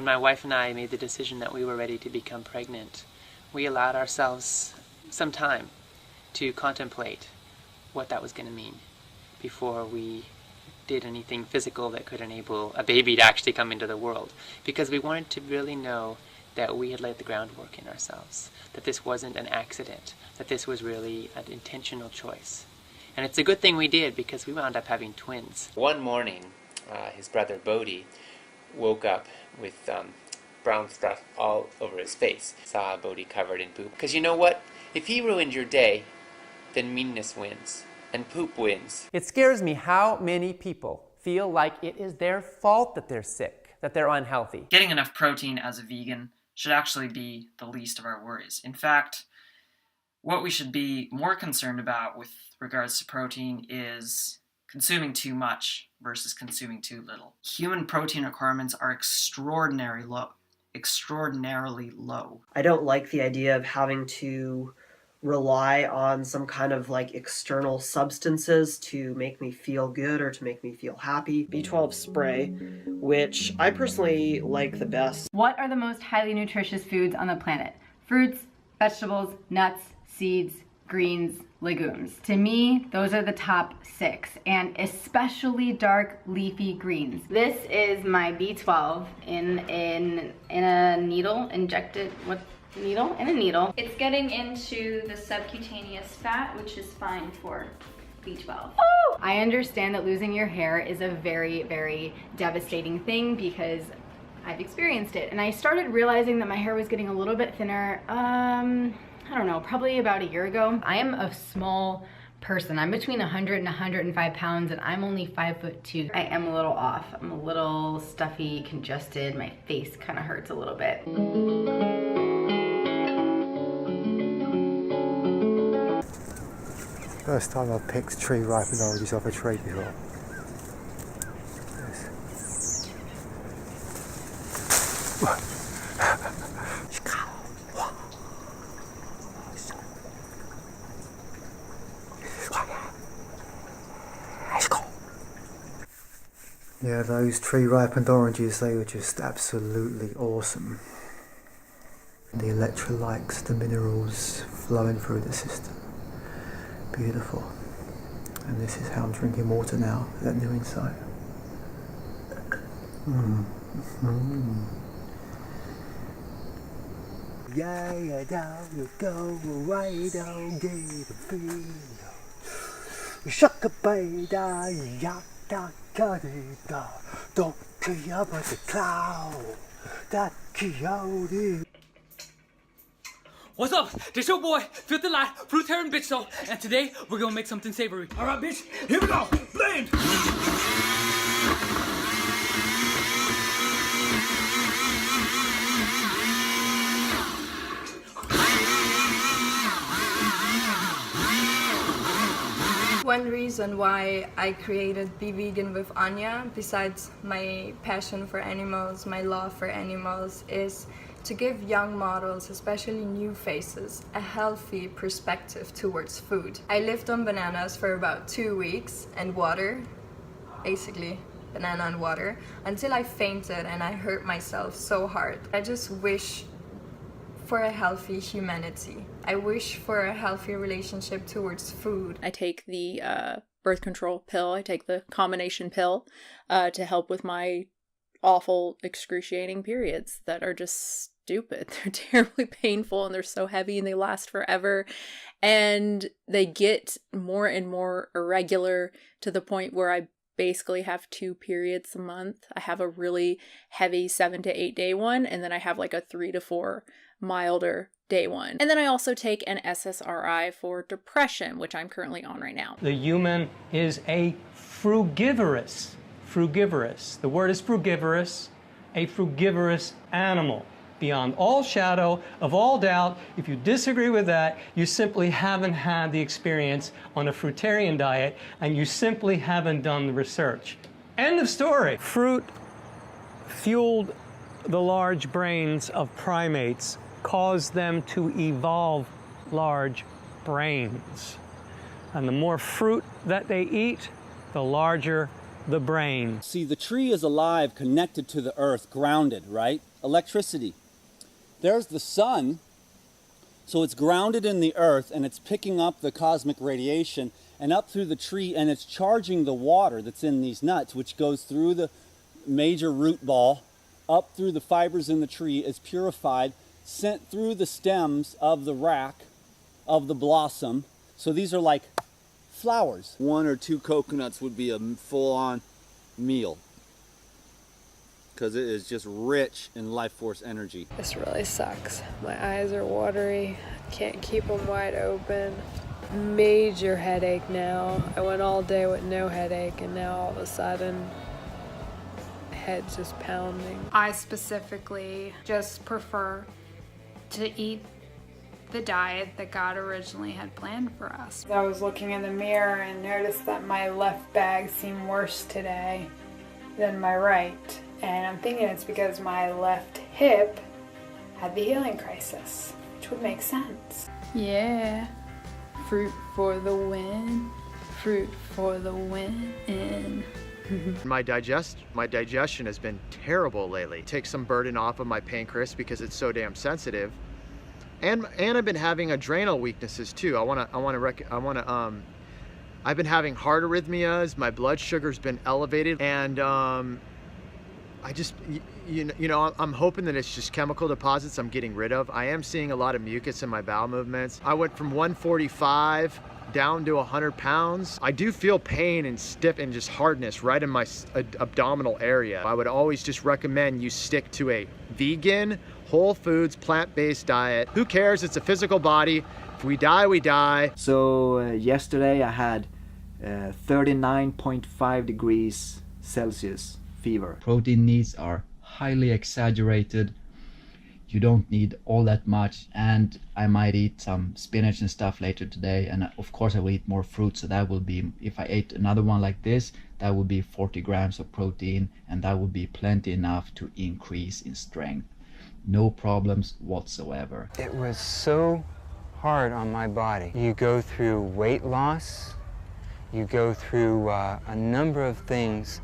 When my wife and I made the decision that we were ready to become pregnant, we allowed ourselves some time to contemplate what that was going to mean before we did anything physical that could enable a baby to actually come into the world, because we wanted to really know that we had laid the groundwork in ourselves, that this wasn't an accident, that this was really an intentional choice. And it's a good thing we did, because we wound up having twins. One morning, his brother Bodhi woke up with brown stuff all over his face. Saw Bodhi covered in poop. Because you know what? If he ruined your day, then meanness wins, and poop wins. It scares me how many people feel like it is their fault that they're sick, that they're unhealthy. Getting enough protein as a vegan should actually be the least of our worries. In fact, what we should be more concerned about with regards to protein is consuming too much versus consuming too little. Human protein requirements are extraordinarily low. I don't like the idea of having to rely on some kind of like external substances to make me feel good or to make me feel happy. B12 spray, which I personally like the best. What are the most highly nutritious foods on the planet? Fruits, vegetables, nuts, seeds, greens, legumes. To me, those are the top 6, and especially dark leafy greens. This is my B12 in a needle, injected, what? Needle? In a needle. It's getting into the subcutaneous fat, which is fine for B12. Oh! I understand that losing your hair is a very, very devastating thing, because I've experienced it. And I started realizing that my hair was getting a little bit thinner, I don't know, probably about a year ago. I am a small person. I'm between 100 and 105 pounds, and I'm only 5'2". I am a little off. I'm a little stuffy, congested. My face kind of hurts a little bit. First time I've picked tree ripened oranges off a tree before. Yeah, those tree ripened oranges, they were just absolutely awesome. The electrolytes, the minerals flowing through the system. Beautiful. And this is how I'm drinking water now, that new insight. Yeah, down you go, right down, get a feel. Shaka bay da, ya da, ka da, don't care about the cloud, that coyote. What's up? This your boy, Filthy Light, Fruitarian Bitch Show, and today we're gonna make something savory. Alright, bitch, here we go! Blend! One reason why I created Be Vegan with Anya, besides my passion for animals, my love for animals, is to give young models, especially new faces, a healthy perspective towards food. I lived on bananas for about 2 weeks and water, basically banana and water, until I fainted and I hurt myself so hard. I just wish for a healthy humanity. I wish for a healthy relationship towards food. I take the birth control pill, I take the combination pill to help with my awful, excruciating periods that are just stupid. They're terribly painful, and they're so heavy, and they last forever, and they get more and more irregular to the point where I basically have 2 periods a month. I have a really heavy 7 to 8 day one, and then I have like a 3 to 4 milder day one. And then I also take an SSRI for depression, which I'm currently on right now. The human is a frugivorous. The word is frugivorous, a frugivorous animal. Beyond all shadow of all doubt, if you disagree with that, you simply haven't had the experience on a fruitarian diet, and you simply haven't done the research. End of story. Fruit fueled the large brains of primates, caused them to evolve large brains. And the more fruit that they eat, the larger the brain. See, the tree is alive, connected to the earth, grounded, right? electricity. There's the sun, so it's grounded in the earth and it's picking up the cosmic radiation and up through the tree, and it's charging the water that's in these nuts, which goes through the major root ball, up through the fibers in the tree, is purified, sent through the stems of the rack of the blossom. So these are like flowers. 1 or 2 coconuts would be a full-on meal, because it is just rich in life force energy. This really sucks. My eyes are watery. Can't keep them wide open. Major headache now. I went all day with no headache, and now all of a sudden, head's just pounding. I specifically just prefer to eat the diet that God originally had planned for us. I was looking in the mirror and noticed that my left bag seemed worse today than my right. And I'm thinking it's because my left hip had the healing crisis, which would make sense. Yeah, fruit for the win, fruit for the win. My digestion has been terrible lately. Take some burden off of my pancreas because it's so damn sensitive. And I've been having adrenal weaknesses too. I've been having heart arrhythmias. My blood sugar's been elevated, and I just, I'm hoping that it's just chemical deposits I'm getting rid of. I am seeing a lot of mucus in my bowel movements. I went from 145 down to 100 pounds. I do feel pain and stiff and just hardness right in my abdominal area. I would always just recommend you stick to a vegan, whole foods, plant-based diet. Who cares? It's a physical body. If we die, we die. So yesterday I had 39.5 degrees Celsius fever. Protein needs are highly exaggerated. You don't need all that much, and I might eat some spinach and stuff later today, and of course I will eat more fruit, so that will be, if I ate another one like this, that would be 40 grams of protein, and that would be plenty enough to increase in strength. No problems whatsoever. It was so hard on my body. You go through weight loss, you go through a number of things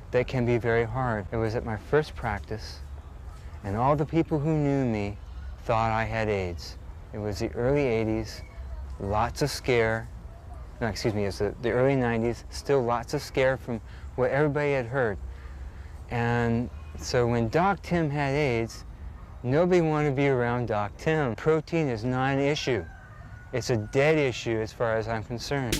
that can be very hard. It was at my first practice, and all the people who knew me thought I had AIDS. It was the early 80s, lots of scare. No, excuse me, it's the early 90s, still lots of scare from what everybody had heard. And so when Doc Tim had AIDS, nobody wanted to be around Doc Tim. Protein is not an issue. It's a dead issue as far as I'm concerned.